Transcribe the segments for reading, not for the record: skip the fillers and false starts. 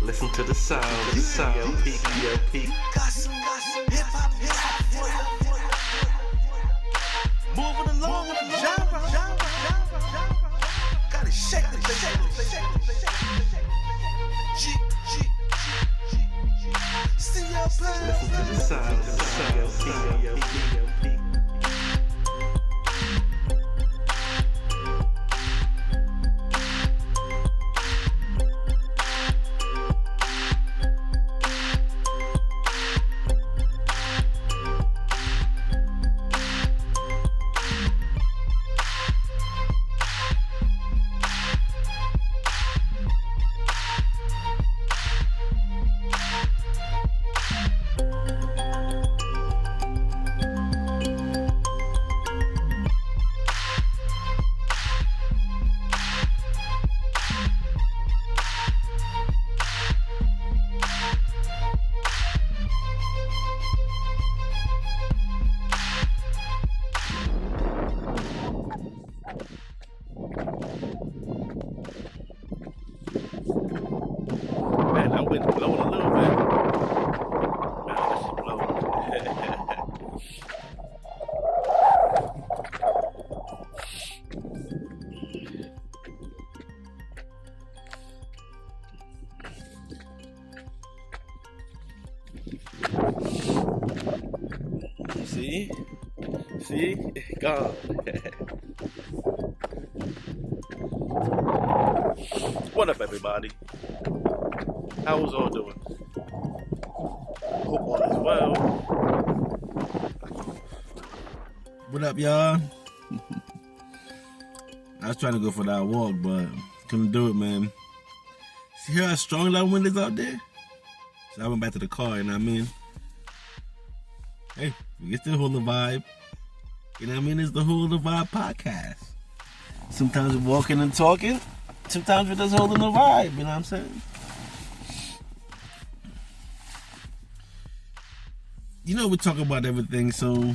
Listen to the sound, ELP. Got some hip hop for ya. Moving along with the genre. Gotta shake the See your plan. Listen to the sound, ELP. Man, that wind blowing a little bit. Man, that shit blowing. See, gone. What up, everybody? How's all doing? Hope all is well. What up, y'all? I was trying to go for that walk, but couldn't do it, man. See how strong that wind is out there? So I went back to the car, you know what I mean? Hey, we can still hold the vibe. You know what I mean? It's the Hold the Vibe podcast. Sometimes we're walking and talking. Sometimes we're just holding the vibe, you know what I'm saying? You know, we talk about everything, so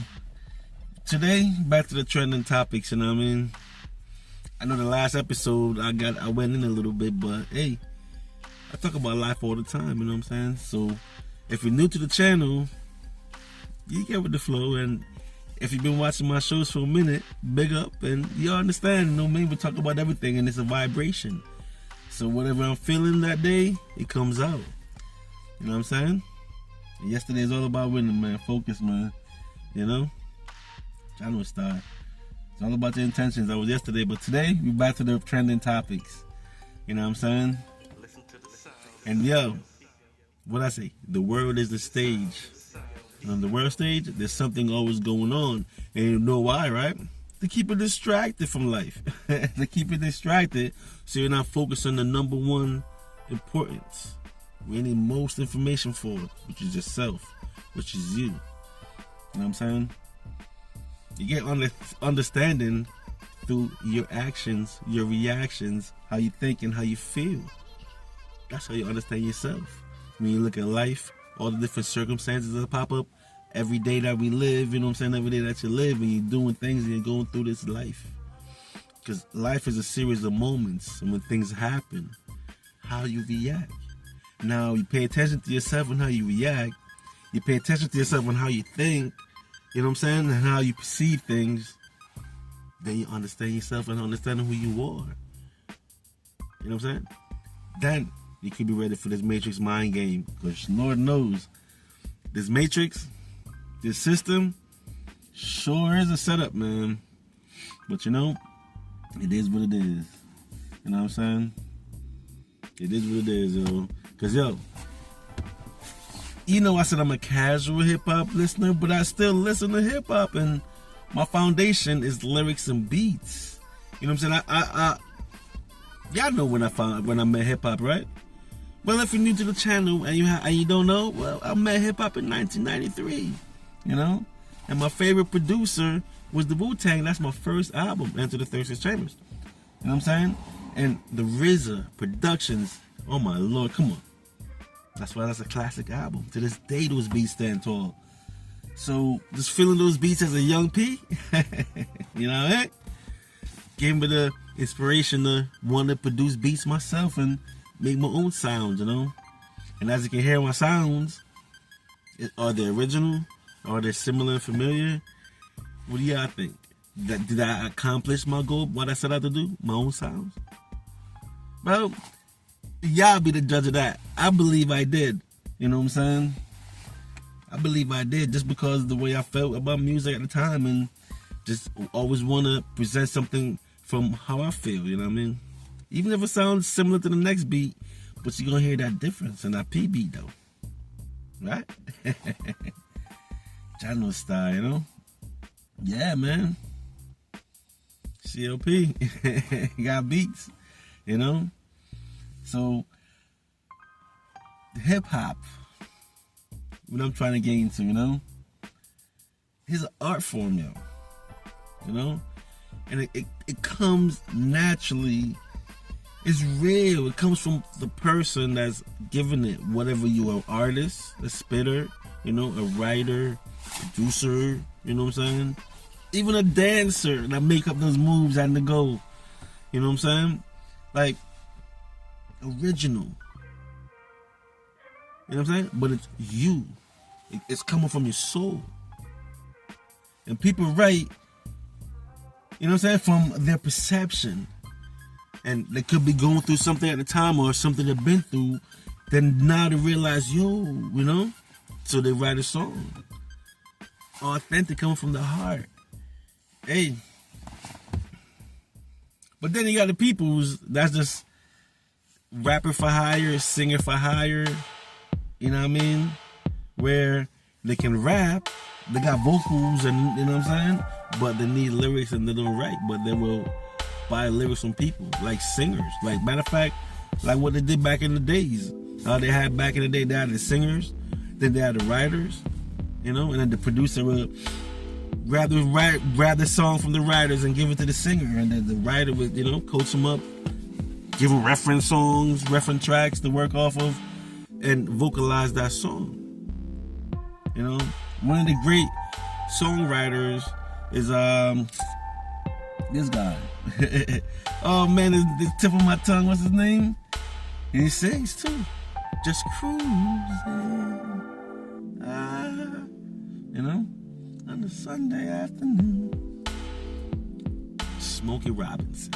today, back to the trending topics, you know what I mean? I know the last episode, I went in a little bit, but hey, I talk about life all the time, you know what I'm saying? So, if you're new to the channel, you get with the flow, and if you've been watching my shows for a minute, big up, and you understand, you know what I mean? We talk about everything, and it's a vibration. So, whatever I'm feeling that day, it comes out. You know what I'm saying? And yesterday is all about winning, man. Focus, man. You know? Channel start. It's all about the intentions. That was yesterday, but today we back to the trending topics. You know what I'm saying? Listen to the sound. And yo, what I say? The world is the stage. And on the world stage, there's something always going on. And you know why, right? To keep it distracted from life. To keep it distracted so you're not focused on the number one importance. We need most information for, which is yourself, which is you. You know what I'm saying? You get understanding through your actions, your reactions, how you think and how you feel. That's how you understand yourself. When you look at life, all the different circumstances that pop up, every day that we live, you know what I'm saying? Every day that you live and you're doing things and you're going through this life. Because life is a series of moments, and when things happen, how you react. Now, you pay attention to yourself and how you react. You pay attention to yourself and how you think, you know what I'm saying? And how you perceive things. Then you understand yourself and understand who you are. You know what I'm saying? Then you can be ready for this Matrix mind game. Because Lord knows, this Matrix, this system, sure is a setup, man. But you know, it is what it is. You know what I'm saying? It is what it is, yo. Because, yo, you know I said I'm a casual hip-hop listener, but I still listen to hip-hop. And my foundation is lyrics and beats. You know what I'm saying? Y'all know when I met hip-hop, right? Well, if you're new to the channel and you don't know, well, I met hip-hop in 1993, you know? And my favorite producer was the Wu-Tang. That's my first album, Enter the 36 Chambers. You know what I'm saying? And the RZA Productions, oh my Lord, come on. That's why that's a classic album. To this day, those beats stand tall. So, just feeling those beats as a young P, you know what I mean? Gave me the inspiration to want to produce beats myself and make my own sounds, you know? And as you can hear my sounds, are they original? Are they similar and familiar? What do y'all think? Did I accomplish my goal, what I set out to do? My own sounds? Well, y'all be the judge of that. I believe I did. You know what I'm saying? I believe I did, just because of the way I felt about music at the time, and just always want to present something from how I feel, you know what I mean? Even if it sounds similar to the next beat, but you're going to hear that difference in that P beat, though. Right? Channel style, you know? Yeah, man. CLP. Got beats, you know? So, hip-hop, what I'm trying to get into, you know? It's an art form, yo. You know? And it comes naturally. It's real. It comes from the person that's giving it. Whatever you're an artist, a spitter, you know, a writer, producer, you know what I'm saying? Even a dancer that make up those moves and the go. You know what I'm saying? Like, original. You know what I'm saying? But it's you. It's coming from your soul. And people write, you know what I'm saying, from their perception. And they could be going through something at the time, or something they've been through. Then now they realize, yo, you know? So they write a song. Authentic, coming from the heart. Hey. But then you got the people that's just rapper for hire, singer for hire. You know what I mean? Where they can rap, they got vocals, and you know what I'm saying? But they need lyrics and they don't write, but they will buy lyrics from people, like singers. Like, matter of fact, like what they did back in the days. How they had back in the day, they had the singers, then they had the writers, you know, and then the producer would grab the song from the writers and give it to the singer, and then the writer would, you know, coach them up, give them reference songs, reference tracks to work off of, and vocalize that song. You know, one of the great songwriters is this guy. Oh man, the tip of my tongue. What's his name? He sings too. Just cruising. You know, on a Sunday afternoon. Smokey Robinson,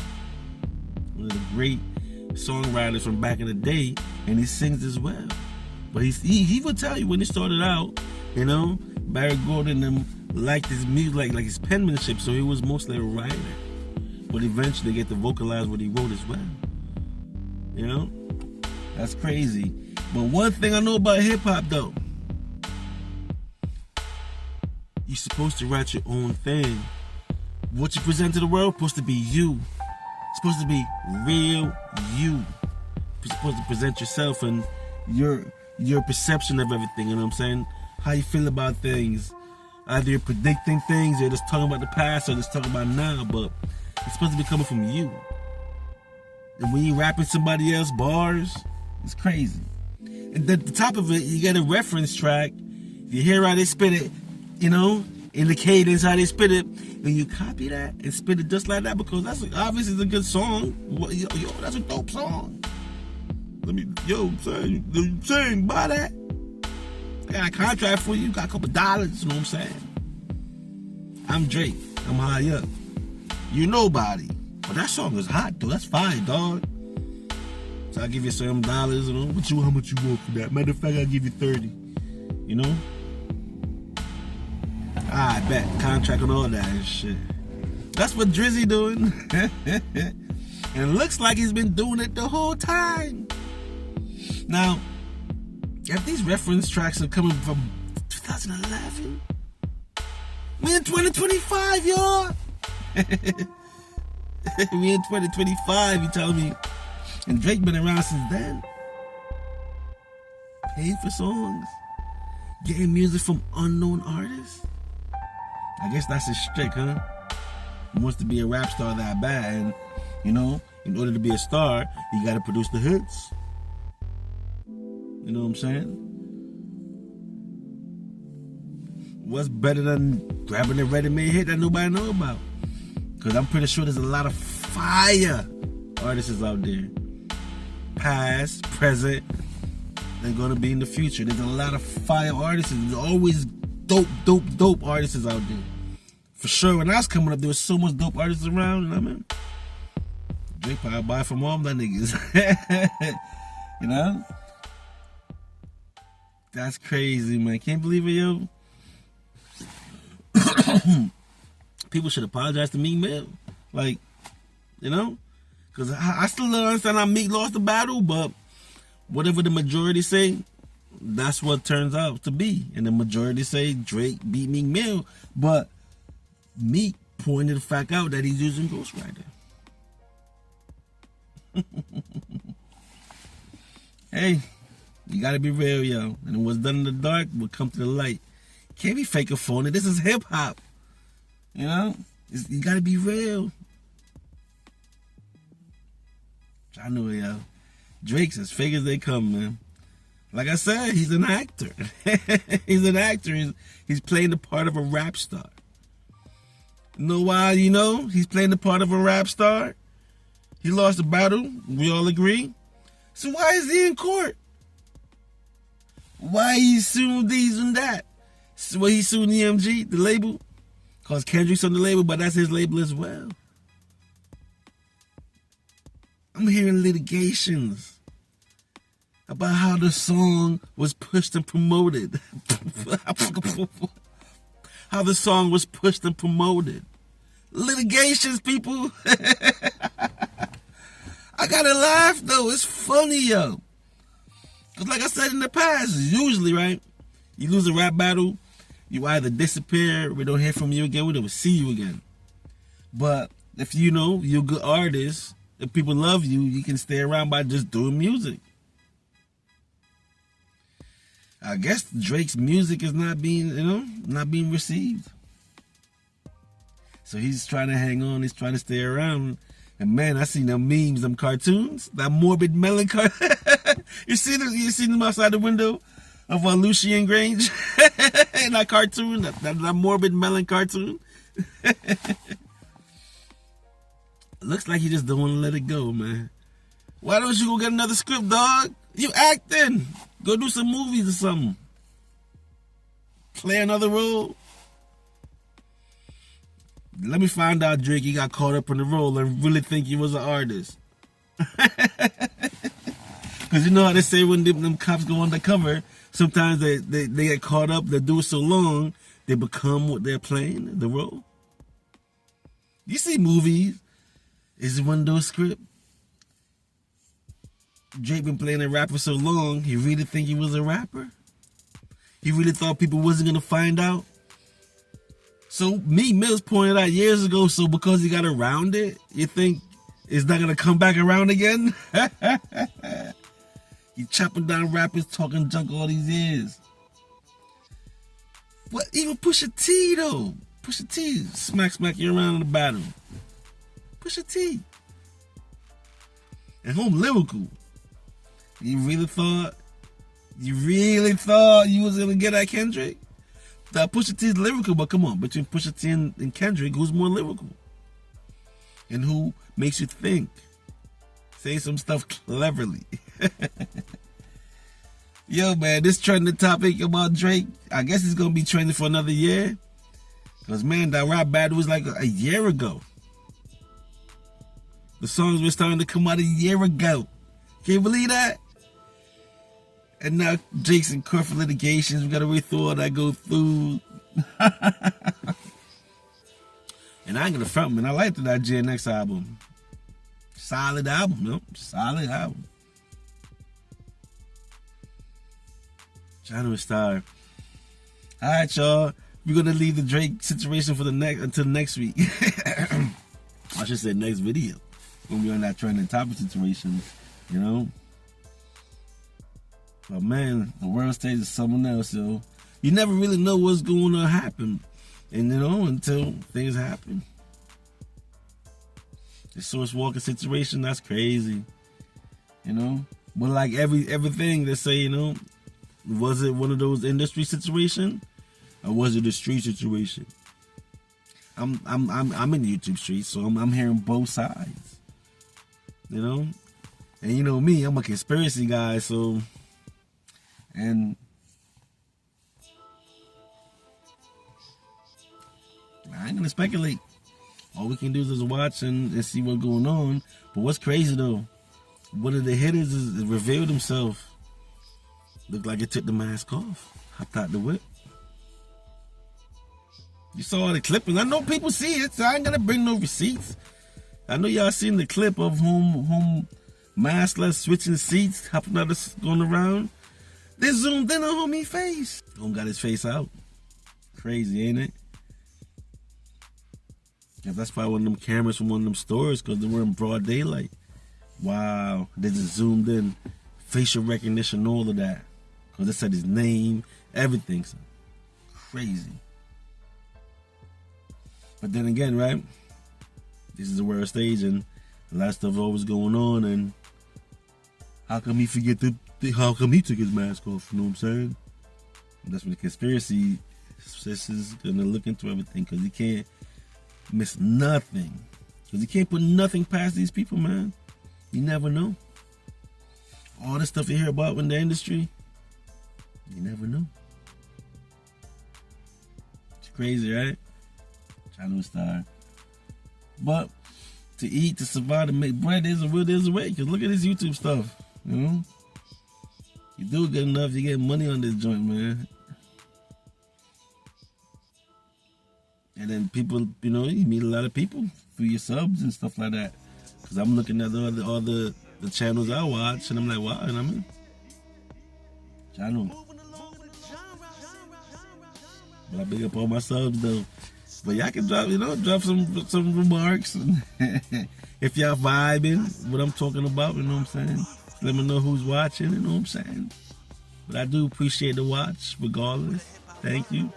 one of the great songwriters from back in the day, and he sings as well. But he would tell you when he started out, you know, Barry Gordon liked his music, like his penmanship, so he was mostly a writer. But eventually get to vocalize what he wrote as well. You know? That's crazy. But one thing I know about hip-hop, though, you're supposed to write your own thing. What you present to the world is supposed to be you. It's supposed to be real you. You're supposed to present yourself and your perception of everything, you know what I'm saying? How you feel about things. Either you're predicting things, or just talking about the past, or just talking about now, but it's supposed to be coming from you. And when you rapping somebody else's bars, it's crazy. And at the top of it, you get a reference track. You hear how they spit it, you know, in the cadence, how they spit it, and you copy that and spit it just like that, because that's obviously a good song. Yo, that's a dope song. Saying, buy that. I got a contract for you, got a couple dollars, you know what I'm saying? I'm Drake, I'm high up. You nobody. But that song is hot, though. That's fine, dog. So I'll give you some dollars, you know. How much you want for that? Matter of fact, I'll give you 30. You know? I bet. Contract and all that and shit. That's what Drizzy doing. And it looks like he's been doing it the whole time. Now, if these reference tracks are coming from 2011, we in 2025, y'all. We in 2025, you telling me? And Drake been around since then. Paying for songs, getting music from unknown artists. I guess that's his shtick, huh? He wants to be a rap star that bad, and you know, in order to be a star, you gotta produce the hits. You know what I'm saying? What's better than grabbing a ready-made hit that nobody know about? Because I'm pretty sure there's a lot of fire artists out there. Past, present, they're gonna be in the future. There's a lot of fire artists. There's always dope artists out there. For sure, when I was coming up, there was so much dope artists around, you know what I mean? Drake probably buy from all them niggas. You know? That's crazy, man. Can't believe it, yo. People should apologize to Meek Mill. Like, you know? Because I still don't understand how Meek lost the battle, but whatever the majority say, that's what turns out to be. And the majority say Drake beat Meek Mill, but Meek pointed the fact out that he's using Ghostwriter. Hey, you gotta be real, yo. And what's done in the dark will come to the light. Can't be fake or phony. This is hip hop. You know? You gotta be real. I know, yo. Drake's as fake as they come, man. Like I said, he's an actor. He's an actor. He's playing the part of a rap star. You know why, you know? He's playing the part of a rap star. He lost the battle. We all agree. So why is he in court? Why he suing these and that? So he suing EMG, the label? Because Kendrick's on the label, but that's his label as well. I'm hearing litigations about how the song was pushed and promoted. How the song was pushed and promoted. Litigations, people. I gotta laugh, though. It's funny, yo. Because like I said in the past, usually, right, you lose a rap battle, you either disappear, we don't hear from you again, we never see you again. But if you know you're a good artist, if people love you, you can stay around by just doing music. I guess Drake's music is not being received. So he's trying to hang on, he's trying to stay around. And man, I seen them memes, them cartoons, that morbid melon You see them outside the window of Lucian Grange? In that cartoon, that morbid melon cartoon. Looks like he just don't want to let it go, man. Why don't you go get another script, dog? You acting. Go do some movies or something. Play another role. Let me find out, Drake, you got caught up in the role and really think you was an artist. Because you know how they say when them cops go undercover, sometimes they get caught up, they do it so long, they become what they're playing, the role. You see movies, is one of those scripts. Drake been playing a rapper so long, he really think he was a rapper? He really thought people wasn't going to find out? So Meek Mills pointed out years ago, so because he got around it, you think it's not going to come back around again? He chopping down rappers, talking junk all these years. But even Pusha T, though. Pusha T smack you around in the battle. Pusha T. And home lyrical. You really thought you was going to get at Kendrick? That Pusha T is lyrical, but come on, between Pusha T and Kendrick, who's more lyrical? And who makes you think? Say some stuff cleverly. Yo, man, this trending topic about Drake, I guess it's going to be trending for another year. Because, man, that rap battle was like a year ago. The songs were starting to come out a year ago. Can you believe that? And now Drake's in court for litigations. We got to wait through all that go through. And I ain't gonna front, man. I liked that GNX album. Solid album, yo. Solid album. January Star. All right, y'all. We're gonna leave the Drake situation for until next week. I should say next video when we're on that trending topic situation. You know. But man, the world stage is someone else, yo. You never really know what's going to happen, and you know, until things happen. The Source Walker situation, that's crazy, you know. But like everything they say, you know, was it one of those industry situations, or was it a street situation? I'm in the YouTube streets, so I'm hearing both sides, you know. And you know me, I'm a conspiracy guy, so And I ain't gonna speculate. All we can do is just watch and see what's going on. But what's crazy though, one of the hitters is revealed himself. Looked like it took the mask off. Hopped out the whip. You saw the clip, and I know people see it, so I ain't gonna bring no receipts. I know y'all seen the clip of whom maskless switching seats, hopping out, going around. They zoomed in on homie face. Home got his face out. Crazy, ain't it? Yeah, that's probably one of them cameras from one of them stores because they were in broad daylight. Wow, they just zoomed in. Facial recognition, all of that. Because they said his name, everything. So, crazy. But then again, right? This is the world stage and a lot of stuff always going on. And how come he how come he took his mask off? You know what I'm saying? And that's when the conspiracy is going to look into everything because he can't miss nothing. Because he can't put nothing past these people, man. You never know. All the stuff you hear about in the industry, you never know. It's crazy, right? Channel star. But to eat, to survive, to make bread, there's a way. Because look at this YouTube stuff. You know? You do good enough, you get money on this joint, man. And then people, you know, you meet a lot of people through your subs and stuff like that. Because I'm looking at all the channels I watch, and I'm like, wow, and I'm in. Channel. But I big up all my subs, though. But y'all can drop some remarks. If y'all vibing, what I'm talking about, you know what I'm saying? Let me know who's watching, you know what I'm saying? But I do appreciate the watch, regardless. Thank you.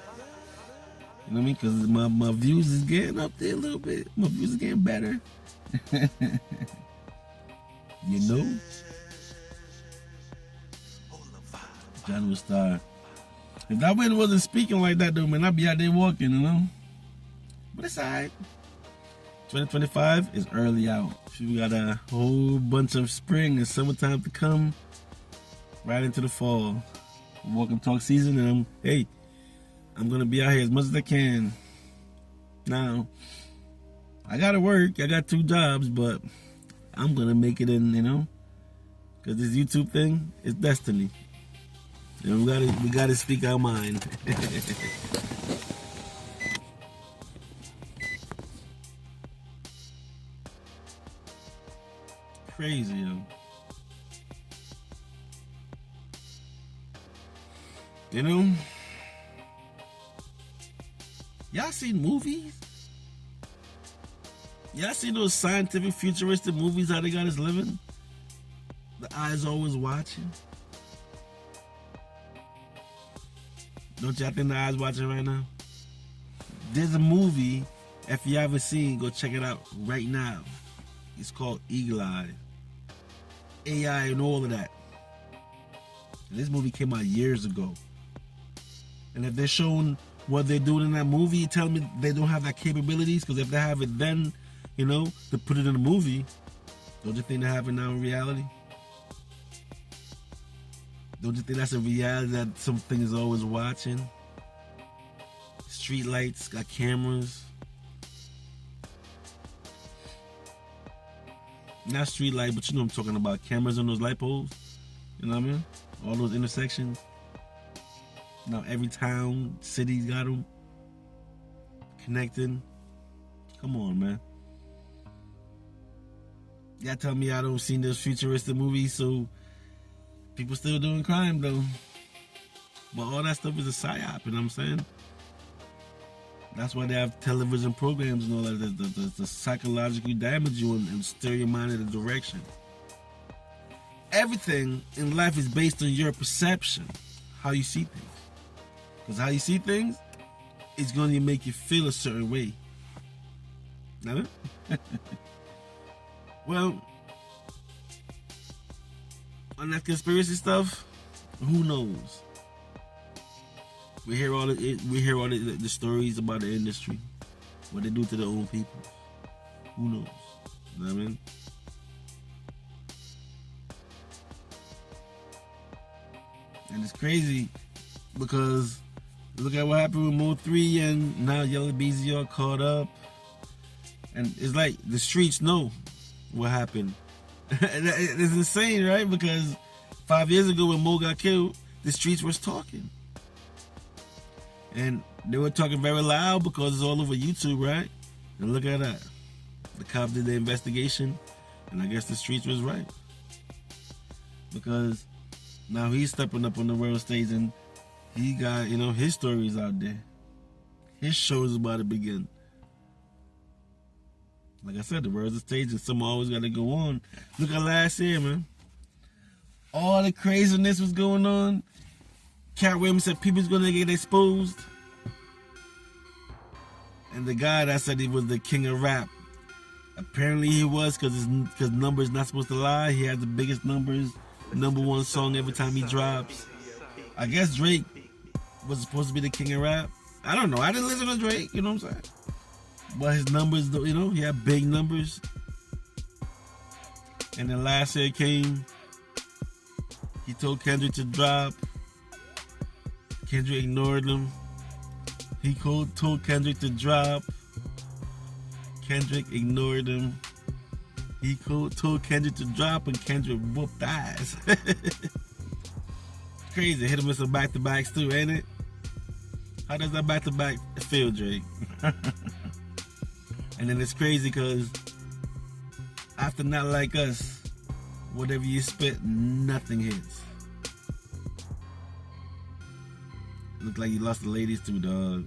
You know what I mean? Because my views is getting up there a little bit. My views is getting better. You know? John was star. If that man wasn't speaking like that, though, man, I'd be out there walking, you know? But it's alright. 2025 is early out. We got a whole bunch of spring and summertime to come. Right into the fall. Walk and talk season, and I'm gonna be out here as much as I can. Now, I gotta work. I got 2 jobs, but I'm gonna make it in, you know? Because this YouTube thing is destiny. And we gotta speak our mind. Crazy, yo. You know? Y'all seen movies? Y'all see those scientific futuristic movies, how they got us living? The eyes always watching. Don't y'all think the eyes watching right now? There's a movie, if you haven't seen, go check it out right now. It's called Eagle Eye. AI and all of that. And this movie came out years ago. And if they're showing what they're doing in that movie, you tell me they don't have that capabilities? Because if they have it then, you know, to put it in a movie, don't you think they have it now in reality? Don't you think that's a reality that something is always watching? Street lights, got cameras. Not street light, but you know what I'm talking about. Cameras on those light poles. You know what I mean? All those intersections. Now every town, city's got them. Connecting. Come on, man. Y'all tell me I don't seen those futuristic movies, so people still doing crime, though. But all that stuff is a psyop, you know what I'm saying? That's why they have television programs and all that, to psychologically damage you and steer your mind in a direction. Everything in life is based on your perception, how you see things. Because how you see things is going to make you feel a certain way. Know it? Well, on that conspiracy stuff, who knows? We hear all the stories about the industry, what they do to their own people. Who knows? You know what I mean? And it's crazy because look at what happened with Mo 3 and now Yellow Beezy are caught up. And it's like the streets know what happened. It's insane, right? Because 5 years ago when Mo got killed, the streets was talking. And they were talking very loud because it's all over YouTube, right? And look at that. The cops did the investigation, and I guess the streets was right. Because now he's stepping up on the world stage and he got, his stories out there. His show is about to begin. Like I said, the world's a stage and something always got to go on. Look at last year, man. All the craziness was going on. Cat Williams said people's going to get exposed. And the guy that said he was the king of rap, apparently he was because numbers not supposed to lie. He had the biggest numbers, #1 song every time he drops. I guess Drake was supposed to be the king of rap. I don't know. I didn't listen to Drake, you know what I'm saying? But his numbers, he had big numbers. And then last year came, he told Kendrick to drop. Kendrick ignored him. He told Kendrick to drop. Kendrick ignored him. He told Kendrick to drop and Kendrick whooped ass. Crazy. Hit him with some back-to-backs too, ain't it? How does that back-to-back feel, Drake? And then it's crazy because after Not Like Us, whatever you spit, nothing hits. Look like you lost the ladies too, dog.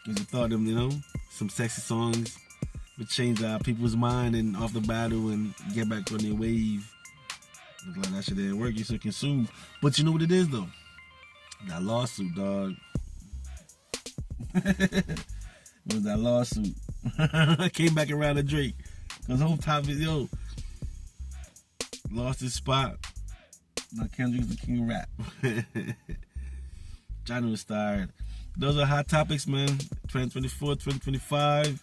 Because you thought them, some sexy songs would change people's mind and off the battle and get back on their wave. Look like that shit didn't work. You should consume. But you know what it is, though? That lawsuit, dog. Was that lawsuit? I came back around to Drake. Because the whole time is, lost his spot. Now Kendrick's the king of rap. Johnny was tired. Those are hot topics, man. 2024, 2025.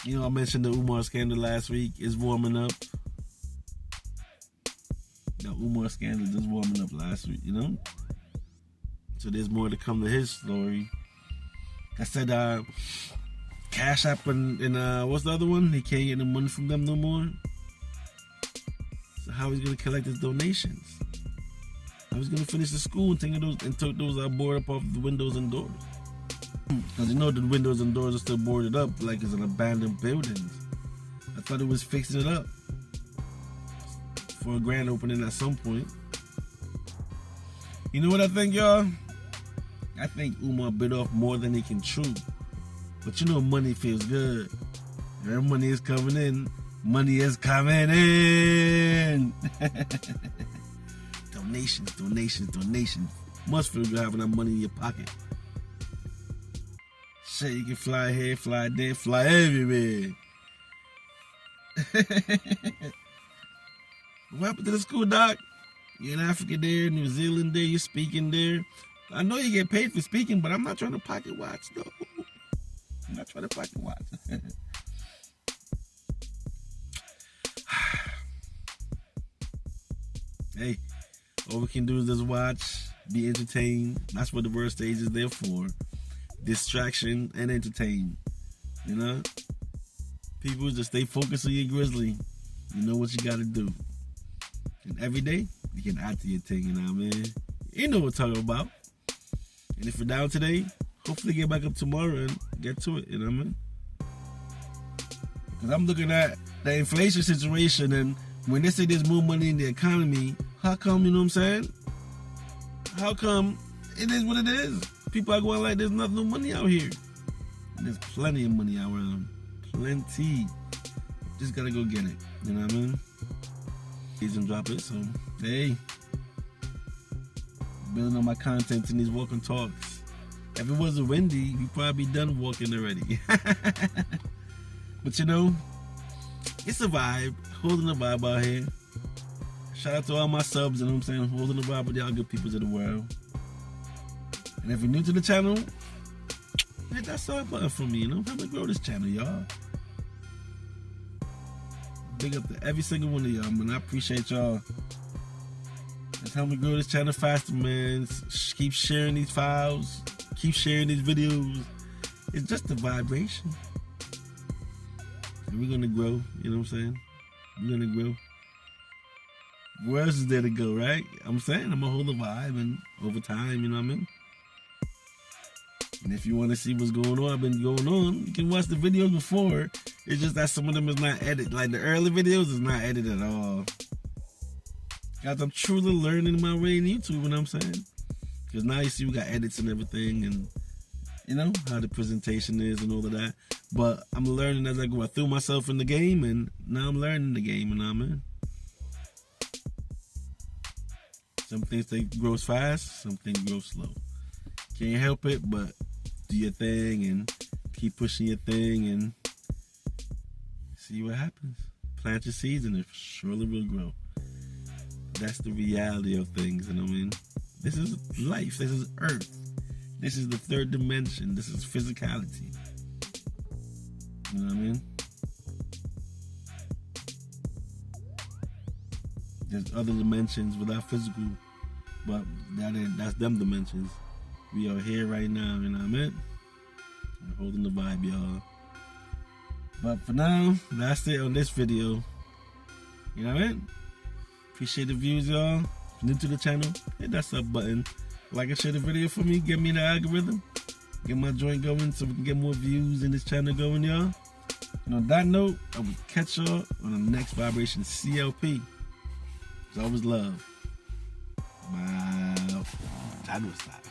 I mentioned the Umar scandal last week. It's warming up. The Umar scandal just warming up last week, So there's more to come to his story. I said Cash App and what's the other one? He can't get the money from them no more. So how he's gonna collect his donations? How he's gonna finish the school and take those board up off the windows and doors? Because the windows and doors are still boarded up like it's an abandoned building. I thought it was fixing it up for a grand opening at some point. You know what I think, y'all? I think Umar bit off more than he can chew. But money feels good. Your money is coming in. Money is coming in. Donations. Must feel good having that money in your pocket. Shit, you can fly here, fly there, fly everywhere. What happened to the school, doc? You're in Africa there, New Zealand there, you're speaking there. I know you get paid for speaking, but I'm not trying to pocket watch, though. I'm not trying to pocket watch. Hey, all we can do is just watch, be entertained. That's what the world stage is there for. Distraction and entertain. People just stay focused on your grizzly. You know what you gotta do. And every day, you can add to your thing, you know what I mean? You know what I'm talking about. And if you're down today, hopefully get back up tomorrow and get to it, you know what I mean? Because I'm looking at the inflation situation, and when they say there's more money in the economy, how come, you know what I'm saying? How come it is what it is? People are going like there's no money out here. And there's plenty of money out around. Plenty. Just gotta go get it. You know what I mean? Please and drop it. So, hey. Building on my content in these walking talks. If it wasn't windy, we'd probably be done walking already. But it's a vibe. Holding a vibe out here. Shout out to all my subs, you know what I'm saying? Holding the vibe with y'all good people of the world. And if you're new to the channel, hit that sub button for me, Help me grow this channel, y'all. Big up to every single one of y'all, man. I appreciate y'all. Let's help me grow this channel faster, man. Keep sharing these files. Keep sharing these videos. It's just a vibration. And we're gonna grow, you know what I'm saying? We're gonna grow. Where else is there to go, right? I'm saying I'm gonna hold the vibe, and over time, you know what I mean? And if you want to see what's going on, I've been going on, you can watch the videos before. It's just that some of them is not edited. Like the early videos is not edited at all. Guys, I'm truly learning my way in YouTube, you know what I'm saying? Because now you see we got edits and everything, and you know how the presentation is and all of that. But I'm learning as I go. I threw myself in the game, and now I'm learning the game, you know what I mean? Some things they grow fast, some things grow slow. Can't help it, but do your thing and keep pushing your thing and see what happens. Plant your seeds and it surely will grow. That's the reality of things, you know what I mean? This is life, this is earth. This is the third dimension, this is physicality. You know what I mean? There's other dimensions without physical, but that's them dimensions. We are here right now, you know what I mean? We're holding the vibe, y'all. But for now, that's it on this video. You know what I mean? Appreciate the views, y'all. If you're new to the channel, hit that sub button. Like and share the video for me, get me the algorithm. Get my joint going so we can get more views in this channel going, y'all. And on that note, I will catch y'all on the next Vibration CLP. It's always love. Wow. Channel style.